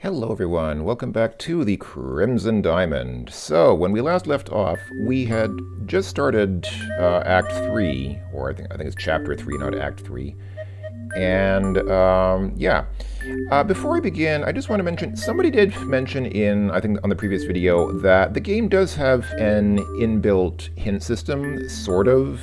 Hello everyone, welcome back to the Crimson Diamond. So, when we last left off, we had just started Act 3, or I think it's Chapter 3, not Act 3. And, yeah. Before I begin, I just want to mention, somebody did mention I think on the previous video, that the game does have an inbuilt hint system, sort of.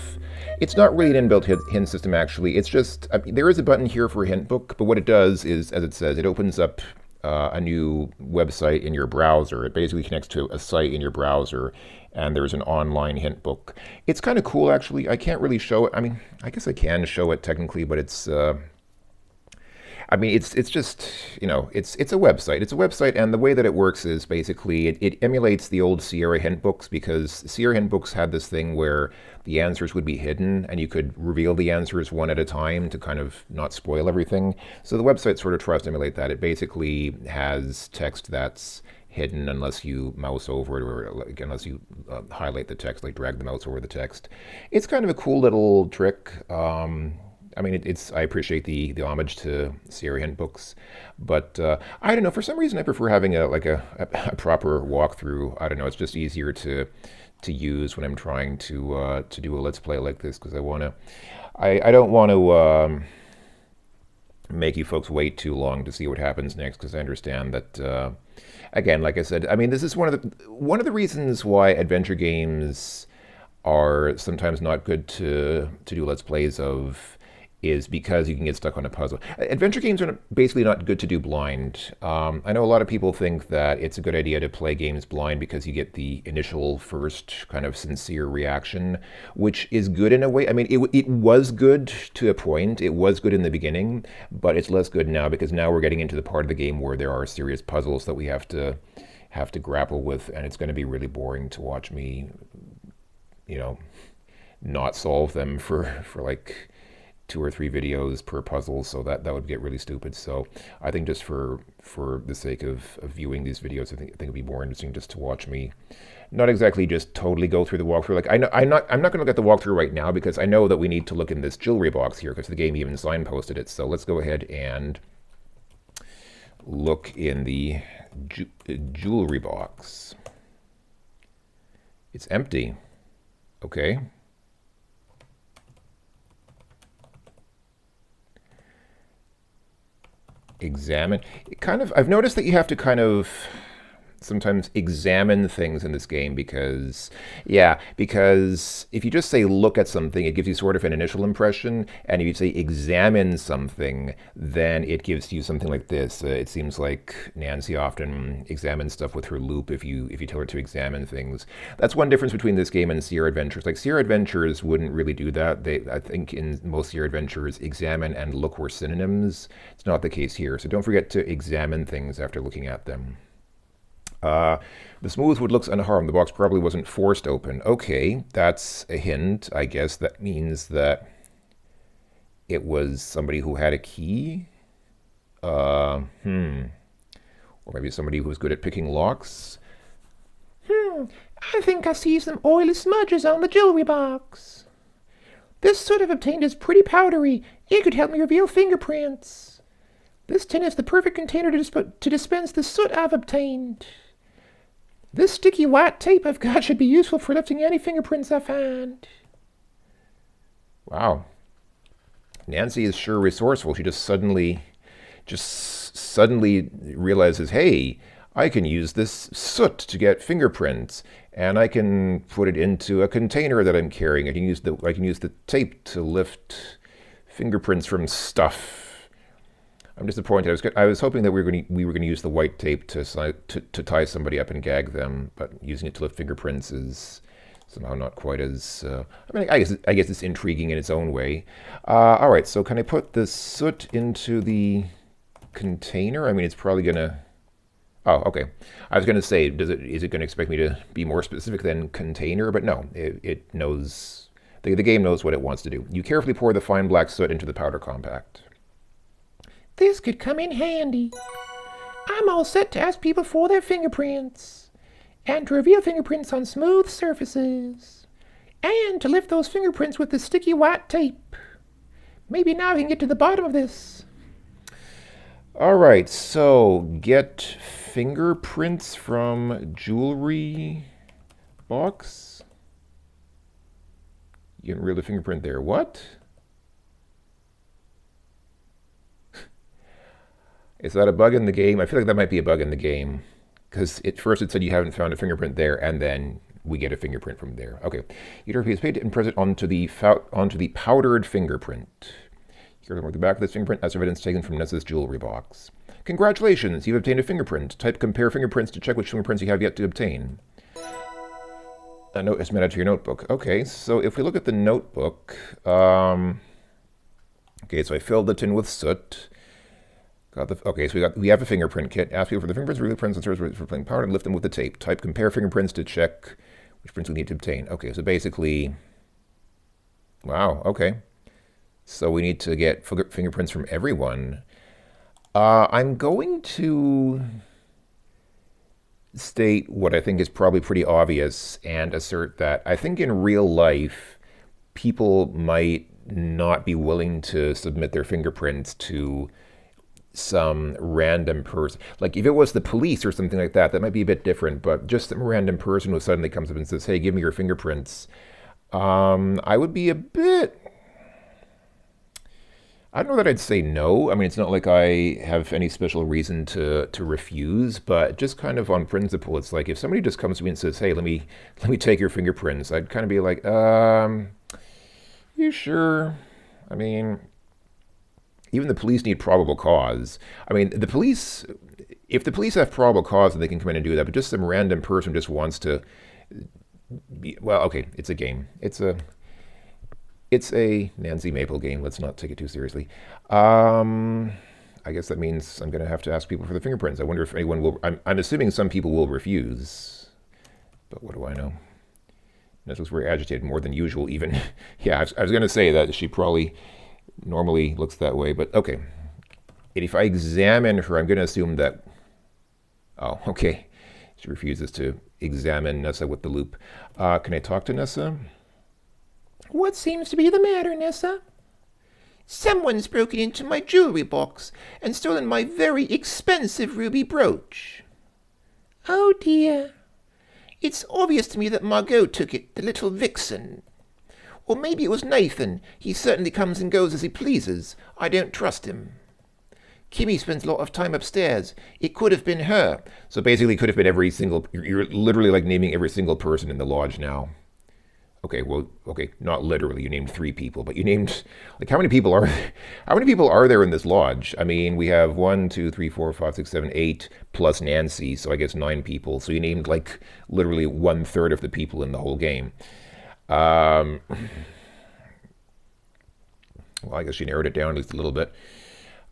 It's not really an inbuilt hint system, actually. It's just, there is a button here for a hint book, but what it does is, as it says, it opens up a new website in your browser. It basically connects to a site in your browser, and there's an online hint book. It's kind of cool, actually. I can't really show it. I mean, I guess I can show it technically, but it's it's just, it's a website. It's a website, and the way that it works is basically it emulates the old Sierra hint books, because Sierra hint books had this thing where the answers would be hidden, and you could reveal the answers one at a time to kind of not spoil everything. So the website sort of tries to emulate that. It basically has text that's hidden unless you mouse over it, or like, unless you highlight the text, like drag the mouse over the text. It's kind of a cool little trick. I appreciate the homage to Sierra hint books, but I don't know. For some reason, I prefer having a proper walkthrough. I don't know. It's just easier to use when I'm trying to do a let's play like this, because I don't want to make you folks wait too long to see what happens next, because I understand that again, like I said, I mean, this is one of the reasons why adventure games are sometimes not good to do let's plays of, is because you can get stuck on a puzzle. Adventure games are basically not good to do blind. I know a lot of people think that it's a good idea to play games blind because you get the initial first kind of sincere reaction, which is good in a way. I mean, it was good to a point. It was good in the beginning, but it's less good now, because now we're getting into the part of the game where there are serious puzzles that we have to grapple with, and it's going to be really boring to watch me, not solve them for like 2 or 3 videos per puzzle, so that would get really stupid. So I think just for the sake of viewing these videos, I think it'd be more interesting just to watch me not exactly just totally go through the walkthrough. Like, I'm not going to look at the walkthrough right now, because I know that we need to look in this jewelry box here, because the game even signposted it. So let's go ahead and look in the jewelry box. It's empty. Okay. Examine. I've noticed that you have to kind of sometimes examine things in this game, because if you just say look at something, it gives you sort of an initial impression, and if you say examine something, then it gives you something like this. It seems like Nancy often examines stuff with her loupe if you tell her to examine things. That's one difference between this game and Sierra Adventures. Like, Sierra Adventures wouldn't really do that. I think in most Sierra Adventures, examine and look were synonyms. It's not the case here, so don't forget to examine things after looking at them. The smooth wood looks unharmed. The box probably wasn't forced open. Okay, that's a hint. I guess that means that it was somebody who had a key. Or maybe somebody who was good at picking locks. I think I see some oily smudges on the jewelry box. This soot I've obtained is pretty powdery. It could help me reveal fingerprints. This tin is the perfect container to dispense the soot I've obtained. This sticky white tape I've got should be useful for lifting any fingerprints I find. Wow. Nancy is sure resourceful. She just suddenly realizes, hey, I can use this soot to get fingerprints, and I can put it into a container that I'm carrying. I can use the tape to lift fingerprints from stuff. I'm disappointed. I was hoping that we were going to use the white tape to tie somebody up and gag them, but using it to lift fingerprints is somehow not quite as. I guess it's intriguing in its own way. All right, so can I put the soot into the container? I mean, it's probably gonna. Oh, okay. I was going to say, is it going to expect me to be more specific than container? But no, it knows. The game knows what it wants to do. You carefully pour the fine black soot into the powder compact. This could come in handy. I'm all set to ask people for their fingerprints, and to reveal fingerprints on smooth surfaces, and to lift those fingerprints with the sticky white tape. Maybe now I can get to the bottom of this. All right, so get fingerprints from jewelry box. You can read the fingerprint there. What? Is that a bug in the game? I feel like that might be a bug in the game. Because at first it said you haven't found a fingerprint there, and then we get a fingerprint from there. Okay. Either piece of paint and press it onto the powdered fingerprint. Here on the back of this fingerprint as evidence taken from Nessa's jewelry box. Congratulations, you've obtained a fingerprint. Type compare fingerprints to check which fingerprints you have yet to obtain. A note is added to your notebook. Okay, so if we look at the notebook, okay, so I filled the tin with soot. Okay, so we have a fingerprint kit. Ask people for the fingerprints, real prints, and serves for playing powder, and lift them with the tape. Type compare fingerprints to check which prints we need to obtain. Okay, so basically, wow, okay. So we need to get fingerprints from everyone. I'm going to state what I think is probably pretty obvious and assert that I think in real life, people might not be willing to submit their fingerprints to some random person. Like if it was the police or something like that, that might be a bit different, but just some random person who suddenly comes up and says, hey, give me your fingerprints. I would be a bit... I don't know that I'd say no. I mean, it's not like I have any special reason to refuse, but just kind of on principle, it's like if somebody just comes to me and says, "Hey, let me take your fingerprints," I'd kind of be like, you sure?" I mean, even the police need probable cause. I mean, the police, if the police have probable cause, then they can come in and do that. But just some random person just wants to be, well, okay, it's a game. It's a Nancy Maple game. Let's not take it too seriously. I guess that means I'm going to have to ask people for the fingerprints. I wonder if anyone will... I'm assuming some people will refuse. But what do I know? Ness was very agitated, more than usual even. Yeah, I was going to say that she probably normally looks that way. But okay. And if I examine her, I'm going to assume that... Oh, okay. She refuses to examine Nessa with the loop. Can I talk to Nessa? What seems to be the matter, Nessa? Someone's broken into my jewelry box and stolen my very expensive ruby brooch. Oh dear. It's obvious to me that Margot took it, the little vixen. Or maybe it was Nathan. He certainly comes and goes as he pleases. I don't trust him. Kimmy spends a lot of time upstairs. It could have been her. So basically it could have been every single... You're literally like naming every single person in the lodge now. Okay, well, okay, not literally. You named 3 people, but you named, like, how many people are there in this lodge? I mean, we have 1, 2, 3, 4, 5, 6, 7, 8 plus Nancy, so I guess 9 people. So you named like literally 1/3 of the people in the whole game. Well, I guess you narrowed it down at least a little bit.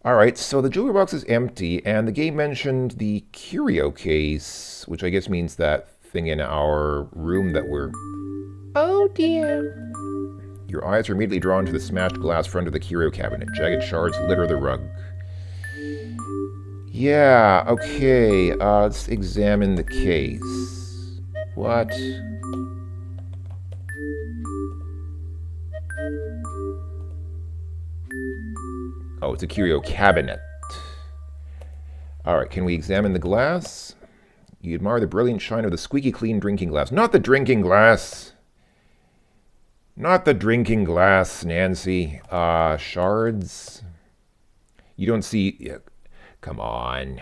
All right, so the jewelry box is empty, and the game mentioned the curio case, which I guess means that thing in our room that we're... Oh dear. Your eyes are immediately drawn to the smashed glass front of the curio cabinet. Jagged shards litter the rug. Yeah, okay. Let's examine the case. What? Oh, it's a curio cabinet. Alright, can we examine the glass? You admire the brilliant shine of the squeaky clean drinking glass. Not the drinking glass! Not the drinking glass, Nancy. Shards. You don't see... Yeah. Come on.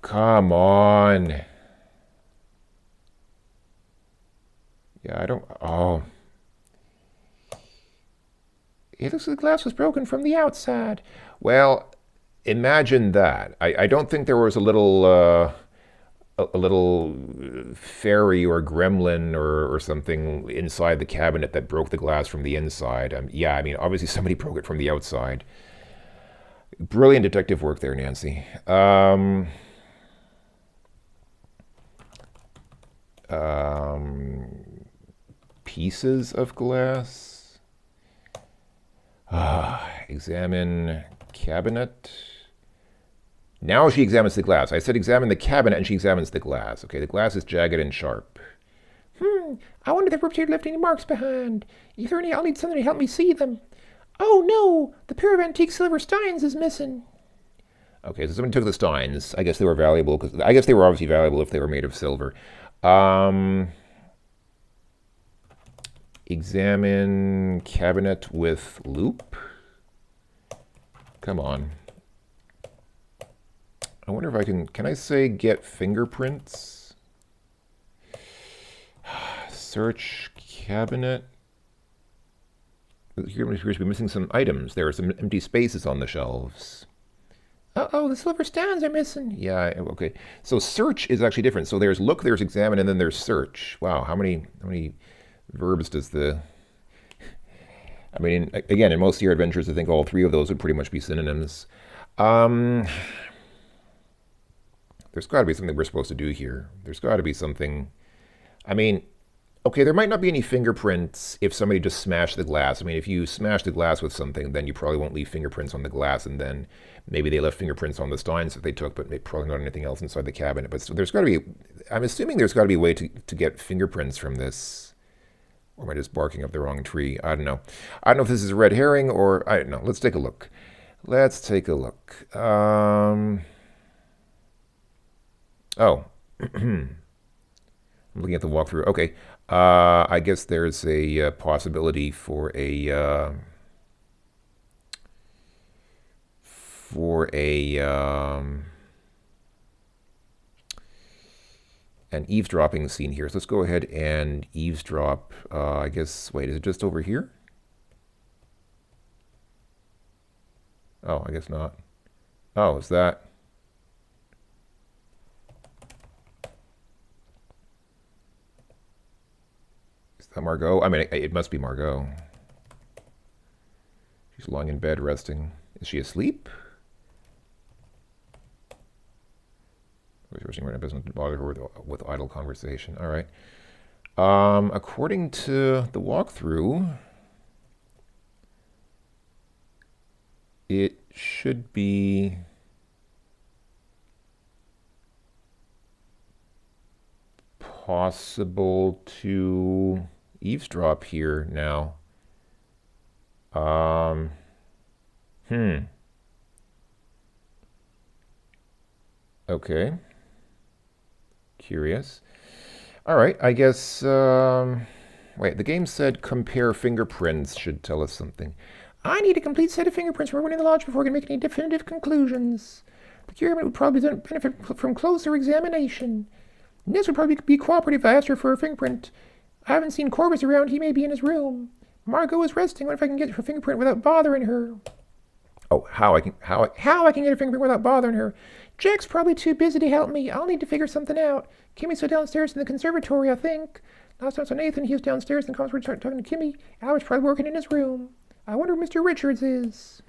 Come on. Yeah, I don't... Oh. It looks like the glass was broken from the outside. Well, imagine that. I don't think there was a little fairy or gremlin or something inside the cabinet that broke the glass from the inside. Yeah, I mean, obviously somebody broke it from the outside. Brilliant detective work there, Nancy. Pieces of glass. Examine cabinet. Now she examines the glass. I said examine the cabinet, and she examines the glass. Okay, the glass is jagged and sharp. I wonder if the perpetrator left any marks behind. If there are any, I'll need something to help me see them. Oh no, the pair of antique silver steins is missing. Okay, so somebody took the steins. I guess they were valuable because I guess they were obviously valuable if they were made of silver. Um, Examine cabinet with loop. Come on. I wonder if I can I say get fingerprints? Search cabinet. Here we appears to be missing some items. There are some empty spaces on the shelves. Uh-oh, the silver stands are missing. Yeah, okay. So search is actually different. So there's look, there's examine, and then there's search. Wow, how many verbs does the I mean, again, in most of your adventures, I think all three of those would pretty much be synonyms. Um, there's got to be something we're supposed to do here. There's got to be something. I mean, okay, there might not be any fingerprints if somebody just smashed the glass. I mean, if you smash the glass with something, then you probably won't leave fingerprints on the glass, and then maybe they left fingerprints on the steins that they took, but probably not anything else inside the cabinet. But so there's got to be. I'm assuming there's got to be a way to get fingerprints from this. Or am I just barking up the wrong tree? I don't know. I don't know if this is a red herring or I don't know. Let's take a look. Let's take a look. Oh, I'm looking at the walkthrough. Okay, I guess there's a possibility for a an eavesdropping scene here. So let's go ahead and eavesdrop. I guess, wait, is it just over here? Oh, I guess not. Oh, is that? Is that Margot? I mean, it must be Margot. She's lying in bed resting. Is she asleep? It doesn't bother her with idle conversation. All right. According to the walkthrough, it should be possible to eavesdrop here now. Okay. Curious. All right, I guess. Wait, the game said compare fingerprints should tell us something. I need a complete set of fingerprints from everyone in the lodge before I can make any definitive conclusions. The Procurement would probably benefit from closer examination. Ness would probably be cooperative if I asked her for a fingerprint. I haven't seen Corvus around. He may be in his room. Margot is resting. What if I can get her fingerprint without bothering her? Oh, how I can get her fingerprint without bothering her? Jack's probably too busy to help me. I'll need to figure something out. Kimmy's still downstairs in the conservatory, I think. Last time I saw Nathan, he was downstairs in the conference room talking to Kimmy. Albert's probably working in his room. I wonder where Mr. Richards is.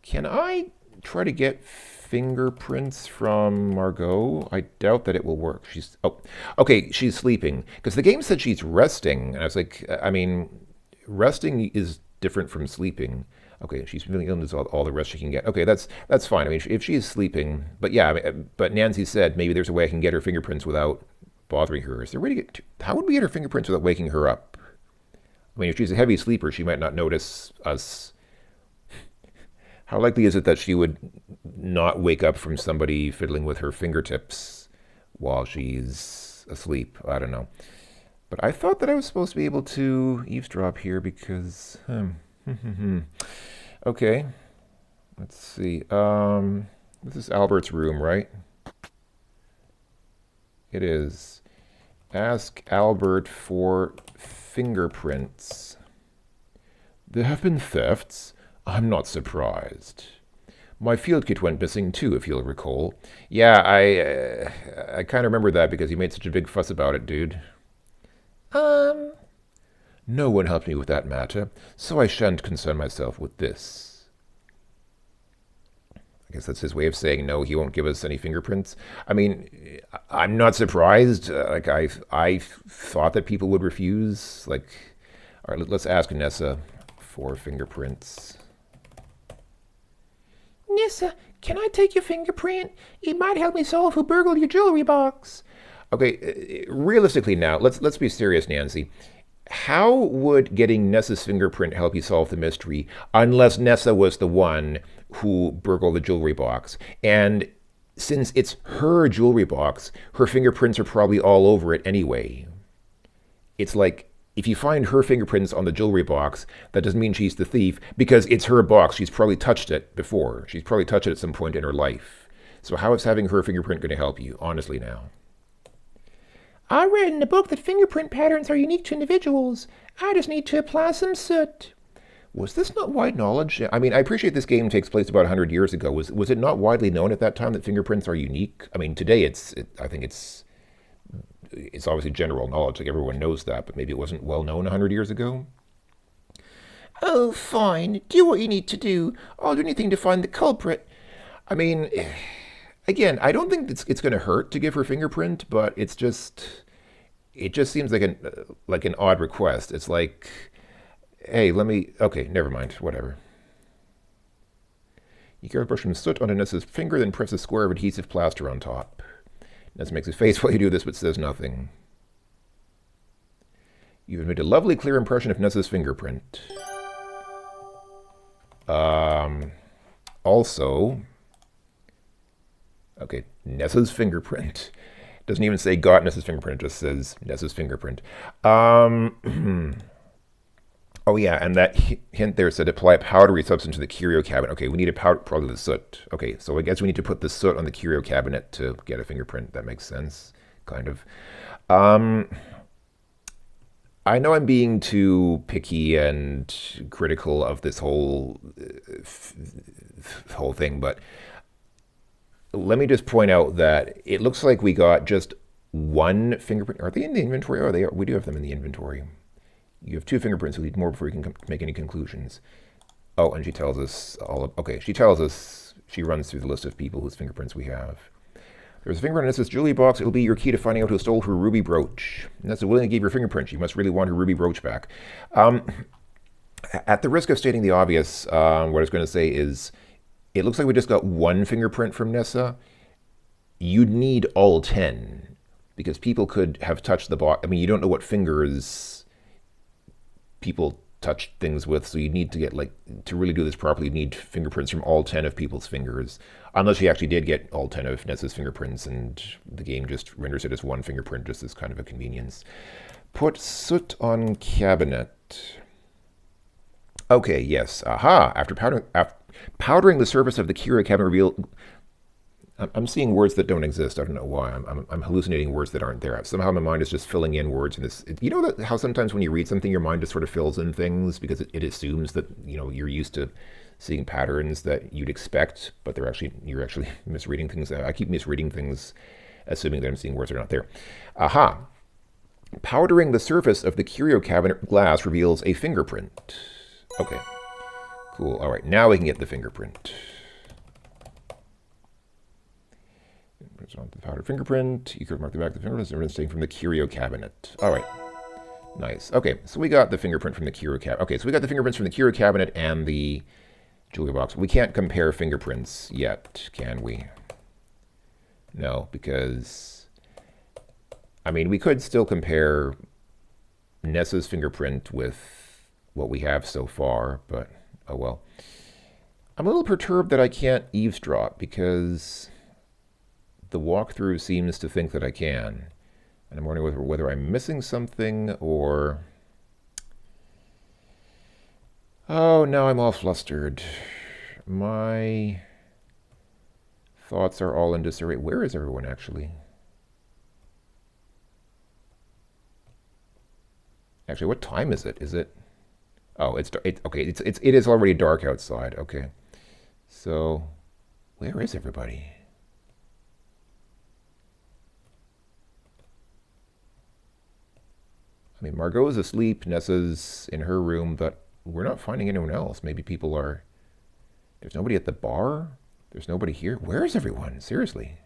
Can I try to get fingerprints from Margot? I doubt that it will work. Okay, she's sleeping. Because the game said she's resting. And I was like, I mean, resting is different from sleeping. Okay, she's feeling ill and does all the rest she can get. Okay, that's fine. I mean, if she is sleeping, but yeah, I mean, but Nancy said maybe there's a way I can get her fingerprints without bothering her. Is there a way to how would we get her fingerprints without waking her up? I mean, if she's a heavy sleeper, she might not notice us. How likely is it that she would not wake up from somebody fiddling with her fingertips while she's asleep? I don't know. But I thought that I was supposed to be able to eavesdrop here because... Okay, let's see. This is Albert's room, right? It is. Ask Albert for fingerprints. There have been thefts. I'm not surprised. My field kit went missing too, if you'll recall. Yeah, I kind of remember that because you made such a big fuss about it, dude. No one helped me with that matter, so I shan't concern myself with this. I guess that's his way of saying no, he won't give us any fingerprints. I mean, I'm not surprised. Like, I thought that people would refuse. Like, all right, let's ask Nessa for fingerprints. Nessa, can I take your fingerprint? It might help me solve who burgled your jewelry box. Okay, realistically now, let's be serious, Nancy. How would getting Nessa's fingerprint help you solve the mystery unless Nessa was the one who burgled the jewelry box. And since it's her jewelry box, her fingerprints are probably all over it anyway. It's like if you find her fingerprints on the jewelry box, that doesn't mean she's the thief because it's her box. She's probably touched it before. She's probably touched it at some point in her life. So how is having her fingerprint going to help you, honestly now? I read in a book that fingerprint patterns are unique to individuals. I just need to apply some soot. Was this not wide knowledge? I mean, I appreciate this game takes place about 100 years ago. Was it not widely known at that time that fingerprints are unique? I mean, today I think it's obviously general knowledge, like everyone knows that, but maybe it wasn't well known 100 years ago. Oh, fine. Do what you need to do. I'll do anything to find the culprit. I mean, again, I don't think it's going to hurt to give her fingerprint, but it just seems like an odd request. It's like, hey, okay, never mind, whatever. You carefully brush some soot onto Nessa's finger, then press a square of adhesive plaster on top. Nessa makes a face while you do this, but says nothing. You've made a lovely, clear impression of Nessa's fingerprint. Also, okay, Nessa's fingerprint. Doesn't even say got Nessa's fingerprint, it just says Nessa's fingerprint. Oh yeah, and that hint there said apply a powdery substance to the curio cabinet. Okay, we need a powder, probably the soot. Okay, so I guess we need to put the soot on the curio cabinet to get a fingerprint. That makes sense, kind of. I know I'm being too picky and critical of this whole thing, but let me just point out that it looks like we got just one fingerprint. Are they in the inventory? Oh, they are. We do have them in the inventory. You have two fingerprints. We need more before we can make any conclusions. Oh, and she tells us okay, she tells us, she runs through the list of people whose fingerprints we have. There's a fingerprint in Nessa's jewelry box. It'll be your key to finding out who stole her ruby brooch. Nessa willingly gave her fingerprint. She must really want her ruby brooch back. At the risk of stating the obvious, what I was going to say is, it looks like we just got one fingerprint from Nessa. You'd need all 10, because people could have touched the box. I mean, you don't know what fingers people touch things with, so you need to get, to really do this properly, you need fingerprints from all 10 of people's fingers, unless you actually did get all 10 of Nessa's fingerprints and the game just renders it as one fingerprint, just as kind of a convenience. Put soot on cabinet. Okay, yes, aha, after powdering the surface of the curio cabinet reveal. I'm seeing words that don't exist. I don't know why. I'm hallucinating words that aren't there. Somehow my mind is just filling in words in this. You know how sometimes when you read something, your mind just sort of fills in things because it assumes that you're used to seeing patterns that you'd expect, but you're actually misreading things. I keep misreading things, assuming that I'm seeing words that are not there. Aha! Powdering the surface of the curio cabinet glass reveals a fingerprint. Okay, cool. All right, now we can get the fingerprint. On the powdered fingerprint. You could mark the back of the fingerprint. Everyone's taken from the curio cabinet. All right. Nice. Okay, so we got the fingerprint from the curio cabinet. Okay, so we got the fingerprints from the curio cabinet and the jewelry box. We can't compare fingerprints yet, can we? No, because, I mean, we could still compare Nessa's fingerprint with what we have so far, but oh well. I'm a little perturbed that I can't eavesdrop because the walkthrough seems to think that I can. And I'm wondering whether I'm missing something or... Oh, now I'm all flustered. My thoughts are all in disarray. Where is everyone, actually? Actually, what time is it? Is it... Oh, okay, it is already dark outside. Okay. So, where is everybody? I mean, Margot's asleep, Nessa's in her room, but we're not finding anyone else. Maybe people are... There's nobody at the bar? There's nobody here? Where is everyone? Seriously.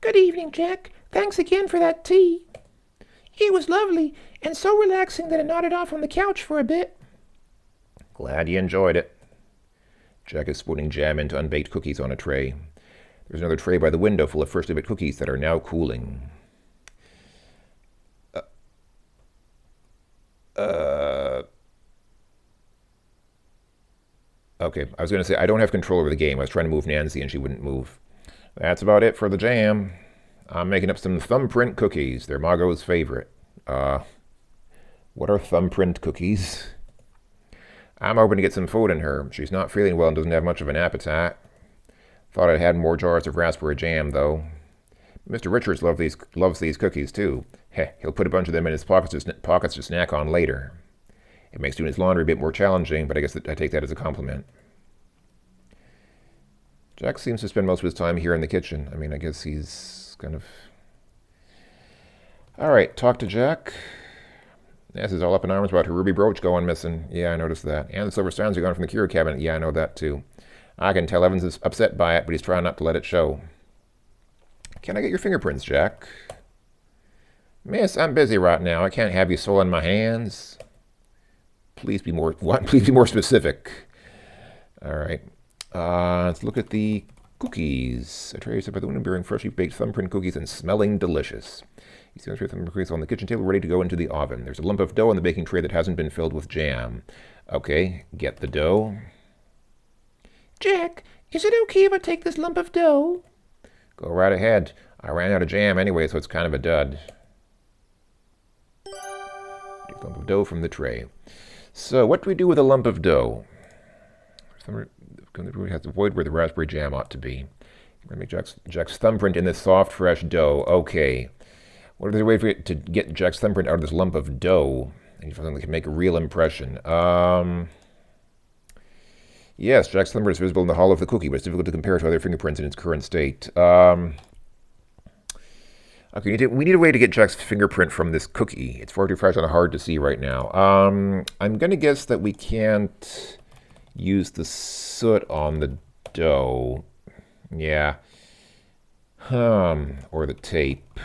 Good evening, Jack. Thanks again for that tea. It was lovely, and so relaxing that I nodded off on the couch for a bit. Glad you enjoyed it. Jack is spoonning jam into unbaked cookies on a tray. There's another tray by the window full of freshly baked cookies that are now cooling. Okay, I was going to say I don't have control over the game. I was trying to move Nancy and she wouldn't move. That's about it for the jam. I'm making up some thumbprint cookies. They're Margot's favorite. What are thumbprint cookies? I'm hoping to get some food in her. She's not feeling well and doesn't have much of an appetite. Thought I'd had more jars of raspberry jam, though. Mr. Richards loves these cookies, too. Heh, he'll put a bunch of them in his pockets to snack on later. It makes doing his laundry a bit more challenging, but I guess I take that as a compliment. Jack seems to spend most of his time here in the kitchen. I mean, I guess he's kind of... All right, talk to Jack. Ness is all up in arms about her ruby brooch going missing. Yeah, I noticed that. And the silver stones are gone from the cure cabinet. Yeah, I know that, too. I can tell Evans is upset by it, but he's trying not to let it show. Can I get your fingerprints, Jack? Miss, I'm busy right now. I can't have you soiling my hands. Please be more what? Please be more specific. All right. Let's look at the cookies. A tray is set by the window bearing freshly baked thumbprint cookies and smelling delicious. You see the thumbprint cookies on the kitchen table ready to go into the oven. There's a lump of dough on the baking tray that hasn't been filled with jam. Okay, get the dough. Jack, is it okay if I take this lump of dough? Go right ahead. I ran out of jam anyway, so it's kind of a dud. Take a lump of dough from the tray. So, what do we do with a lump of dough? We have to avoid where the raspberry jam ought to be. We're going to make Jack's thumbprint in this soft, fresh dough. Okay. What is the way to get Jack's thumbprint out of this lump of dough? And something that can make a real impression. Yes, Jack's thumbprint is visible in the hollow of the cookie, but it's difficult to compare to other fingerprints in its current state. Okay, we need a way to get Jack's fingerprint from this cookie. It's far too fresh and hard to see right now. I'm going to guess that we can't use the soot on the dough. Yeah. Or the tape.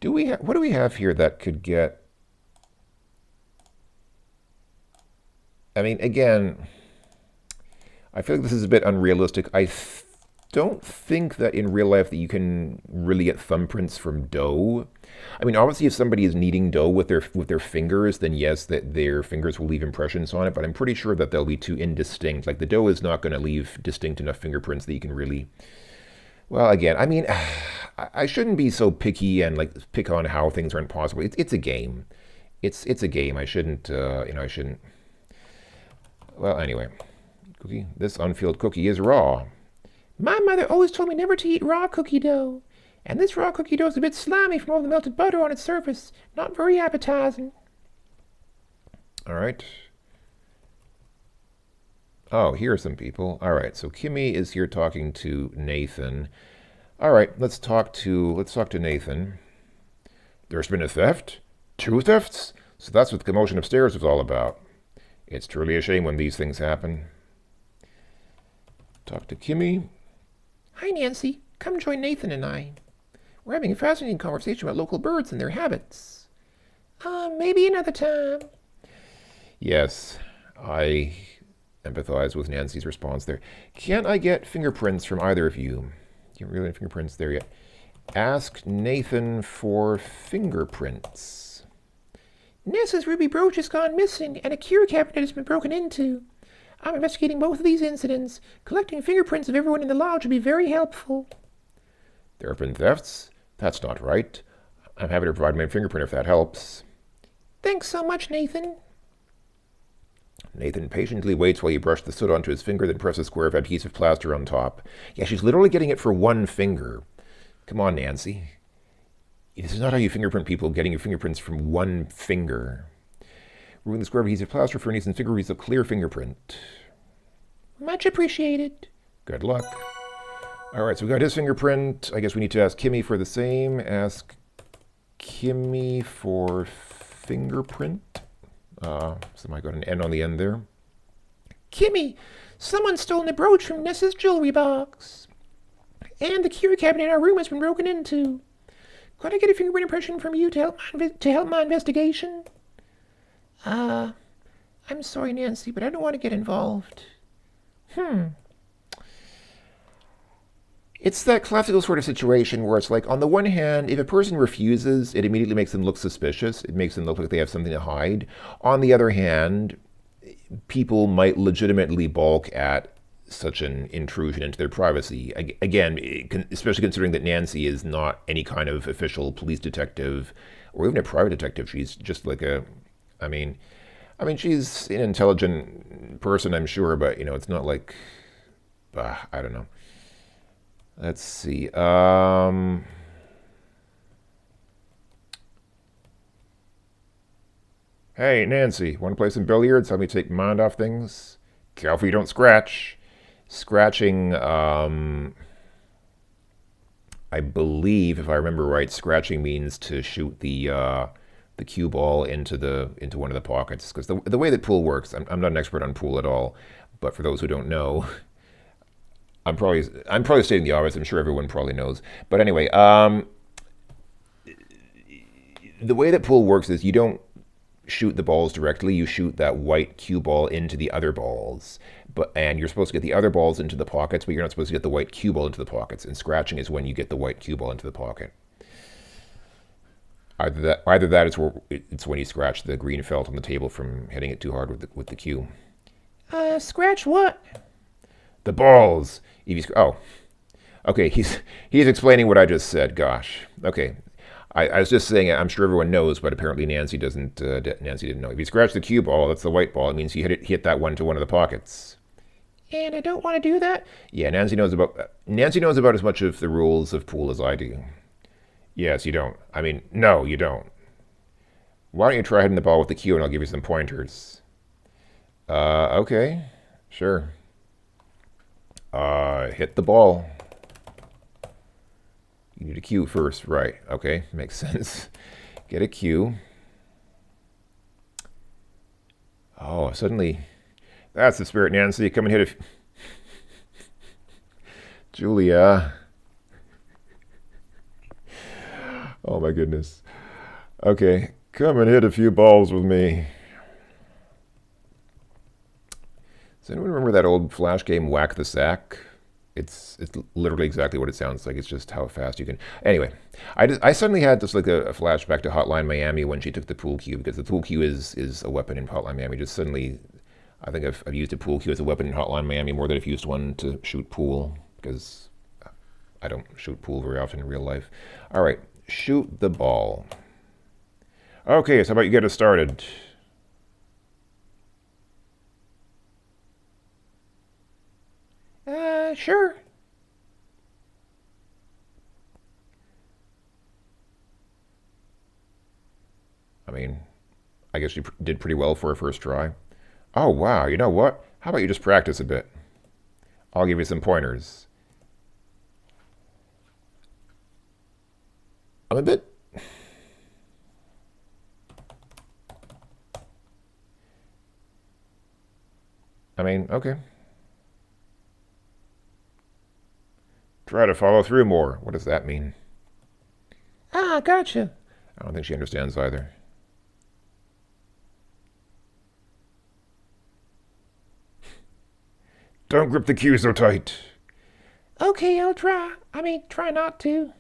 What do we have here that could get... I mean, again, I feel like this is a bit unrealistic. I don't think that in real life that you can really get thumbprints from dough. I mean, obviously, if somebody is kneading dough with their fingers, then yes, that their fingers will leave impressions on it. But I'm pretty sure that they'll be too indistinct. Like the dough is not going to leave distinct enough fingerprints that you can really. Well, again, I mean, I shouldn't be so picky and like pick on how things aren't possible. It's a game. It's a game. I shouldn't. I shouldn't. Well, anyway, cookie. This unfilled cookie is raw. My mother always told me never to eat raw cookie dough. And this raw cookie dough is a bit slimy from all the melted butter on its surface. Not very appetizing. All right. Oh, here are some people. All right, so Kimmy is here talking to Nathan. All right, let's talk to Nathan. There's been a theft? 2 thefts? So that's what the commotion upstairs was all about. It's truly a shame when these things happen. Talk to Kimmy. Hi, Nancy. Come join Nathan and I. We're having a fascinating conversation about local birds and their habits. Maybe another time. Yes, I empathize with Nancy's response there. Can't I get fingerprints from either of you? You don't really have fingerprints there yet. Ask Nathan for fingerprints. Nessa's ruby brooch has gone missing, and a cure cabinet has been broken into. I'm investigating both of these incidents. Collecting fingerprints of everyone in the lodge would be very helpful. There have been thefts? That's not right. I'm happy to provide my fingerprint if that helps. Thanks so much, Nathan. Nathan patiently waits while you brush the soot onto his finger, then press a square of adhesive plaster on top. Yeah, she's literally getting it for one finger. Come on, Nancy. This is not how you fingerprint people, getting your fingerprints from one finger. Ruin the square of adhesive plaster for Nathan's finger reads a clear fingerprint. Much appreciated. Good luck. All right, so we got his fingerprint. I guess we need to ask Kimmy for the same. Ask Kimmy for fingerprint. Somebody got an N on the end there. Kimmy, someone's stolen a brooch from Nessa's jewelry box. And the cure cabinet in our room has been broken into. Could I get a fingerprint impression from you to help my investigation? I'm sorry, Nancy, but I don't want to get involved. It's that classical sort of situation where it's like, on the one hand, if a person refuses, it immediately makes them look suspicious. It makes them look like they have something to hide. On the other hand, people might legitimately balk at such an intrusion into their privacy. Again, especially considering that Nancy is not any kind of official police detective or even a private detective. She's just like a, I mean, she's an intelligent person, I'm sure, but it's not like, I don't know. Let's see. Hey, Nancy, want to play some billiards? Help me take my mind off things? Careful you don't scratch. Scratching, I believe, if I remember right, scratching means to shoot the cue ball into one of the pockets. Because the way that pool works, I'm not an expert on pool at all, but for those who don't know, I'm probably stating the obvious. I'm sure everyone probably knows. But anyway, the way that pool works is you don't shoot the balls directly. You shoot that white cue ball into the other balls, and you're supposed to get the other balls into the pockets, but you're not supposed to get the white cue ball into the pockets. And scratching is when you get the white cue ball into the pocket. Either that it's when you scratch the green felt on the table from hitting it too hard with the cue. Scratch what? The balls. Oh, okay. He's explaining what I just said. Gosh. Okay. I was just saying. I'm sure everyone knows, but apparently Nancy doesn't. Nancy didn't know. If you scratch the cue ball, that's the white ball. It means you hit that one to one of the pockets. And I don't want to do that? Yeah, Nancy knows about as much of the rules of pool as I do. Yes, you don't. No, you don't. Why don't you try hitting the ball with the cue and I'll give you some pointers. Okay. Sure. Hit the ball. You need a cue first, right? Okay, makes sense. Get a cue. Oh, suddenly, that's the spirit, Nancy. Come and hit it. Julia. Oh my goodness. Okay, come and hit a few balls with me. Does anyone remember that old Flash game, Whack the Sack? It's literally exactly what it sounds like. It's just how fast you can. Anyway, I suddenly had just like a flashback to Hotline Miami when she took the pool cue, because the pool cue is a weapon in Hotline Miami. Just suddenly, I think I've used a pool cue as a weapon in Hotline Miami more than I've used one to shoot pool, because I don't shoot pool very often in real life. All right, shoot the ball. Okay, so how about you get us started? Sure. I guess you did pretty well for a first try. Oh, wow, you know what? How about you just practice a bit? I'll give you some pointers. I'm a bit. Okay. Try to follow through more. What does that mean? Gotcha. I don't think she understands either. Don't grip the cue so tight. Okay, I'll try. Try not to.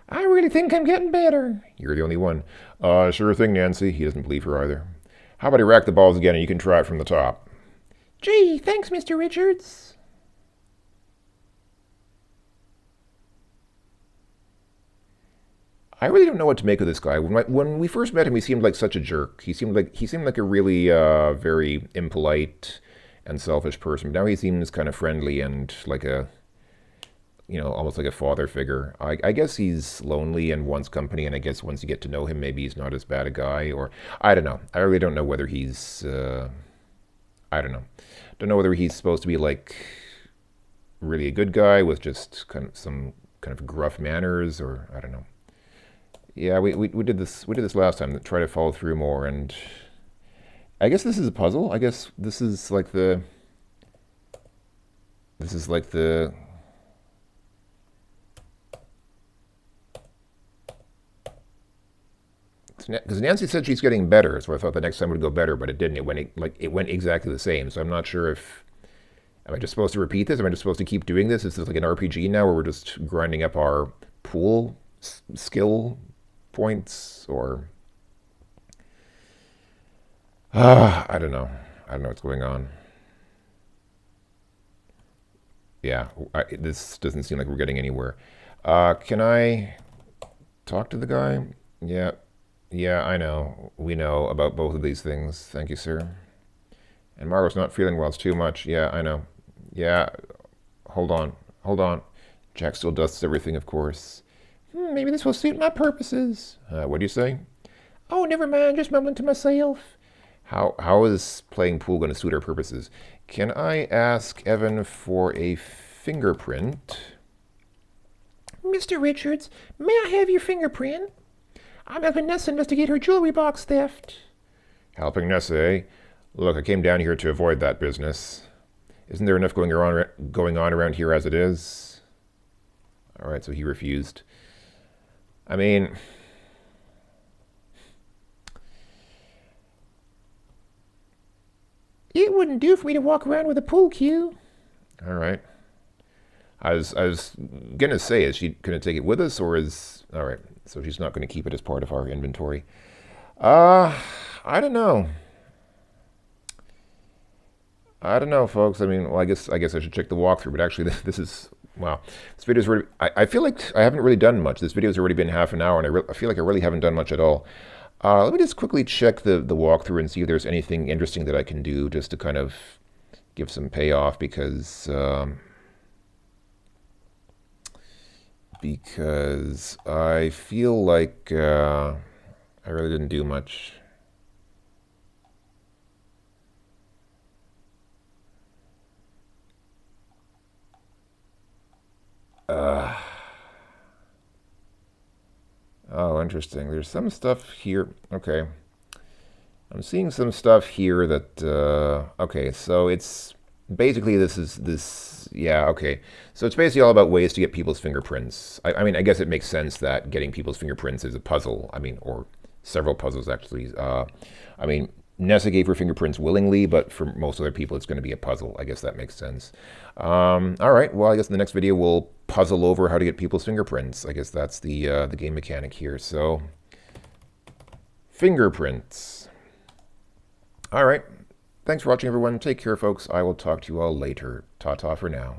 I really think I'm getting better. You're the only one. Sure thing, Nancy. He doesn't believe her either. How about you rack the balls again and you can try it from the top? Gee, thanks, Mr. Richards. I really don't know what to make of this guy. When we first met him, he seemed like such a jerk. He seemed like a really very impolite and selfish person. But now he seems kind of friendly and like a almost like a father figure. I guess he's lonely and wants company, and I guess once you get to know him, maybe he's not as bad a guy. Or I don't know. I really don't know whether he's. I don't know. Don't know whether he's supposed to be like really a good guy with just kind of some kind of gruff manners, or I don't know. Yeah, we did this. We did this last time. Try to follow through more, and I guess this is a puzzle. I guess this is like the. This is like the. Because Nancy said she's getting better, so I thought the next time would go better, but it didn't. It went exactly the same. So I'm not sure if am I just supposed to repeat this? Am I just supposed to keep doing this? Is this like an RPG now, where we're just grinding up our pool skill points, or I don't know. I don't know what's going on. Yeah, this doesn't seem like we're getting anywhere. Can I talk to the guy? Yeah, yeah, I know. We know about both of these things. Thank you, sir. And Margot's not feeling well. It's too much. Yeah, I know. Yeah, hold on. Hold on. Jack still dusts everything, of course. Maybe this will suit my purposes. What do you say? Oh, never mind, just mumbling to myself. How is playing pool going to suit our purposes? Can I ask Evan for a fingerprint? Mr. Richards, may I have your fingerprint? I'm helping Nessa investigate her jewelry box theft. Helping Nessa, eh? Look, I came down here to avoid that business. Isn't there enough going on around here as it is? All right, so he refused. I mean, it wouldn't do for me to walk around with a pool cue. All right. I was gonna say, is she gonna take it with us, or is all right? So she's not gonna keep it as part of our inventory. I don't know. I don't know, folks. I mean, well, I guess I should check the walkthrough. But actually, this is wow. This video's already. I feel like I haven't really done much. This video's already been half an hour, and I feel like I really haven't done much at all. Let me just quickly check the walkthrough and see if there's anything interesting that I can do just to kind of give some payoff because I feel like I really didn't do much. Oh, interesting. There's some stuff here. Okay. I'm seeing some stuff here that, okay, so it's basically yeah, okay. So it's basically all about ways to get people's fingerprints. I mean, I guess it makes sense that getting people's fingerprints is a puzzle. I mean, or several puzzles actually. I mean, Nessa gave her fingerprints willingly, but for most other people, it's going to be a puzzle. I guess that makes sense. All right, well, I guess in the next video, we'll puzzle over how to get people's fingerprints. I guess that's the game mechanic here. So, fingerprints. All right. Thanks for watching, everyone. Take care, folks. I will talk to you all later. Ta-ta for now.